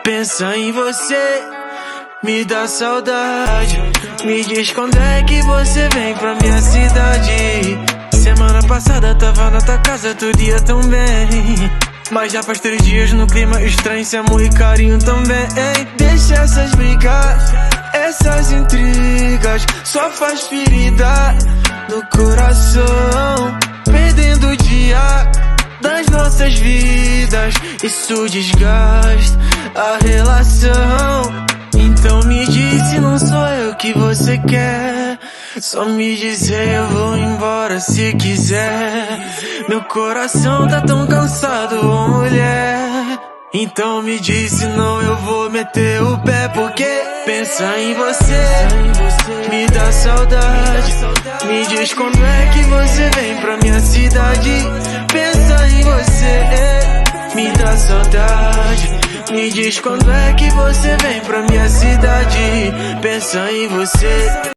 Pensa em você, me dá saudade. Me diz quando é que você vem pra minha cidade. Semana passada tava na tua casa, todo dia tão bem. Mas já faz 3 dias no clima estranho, sem amor e carinho também. Deixa essas brigas, essas intrigas, só faz ferida no coração, perdendo o dia das nossas vidas. Isso desgasta a relação. Então me diz se não sou eu que você quer. Só me dizer, eu vou embora se quiser. Meu coração tá tão cansado, ô mulher. Então me diz, senão eu vou meter o pé. Porque pensa em você, me dá saudade. Me diz quando é que você vem pra minha cidade. Pensa em você, me dá saudade. Me diz quando é que você vem pra minha cidade. Pensa em você.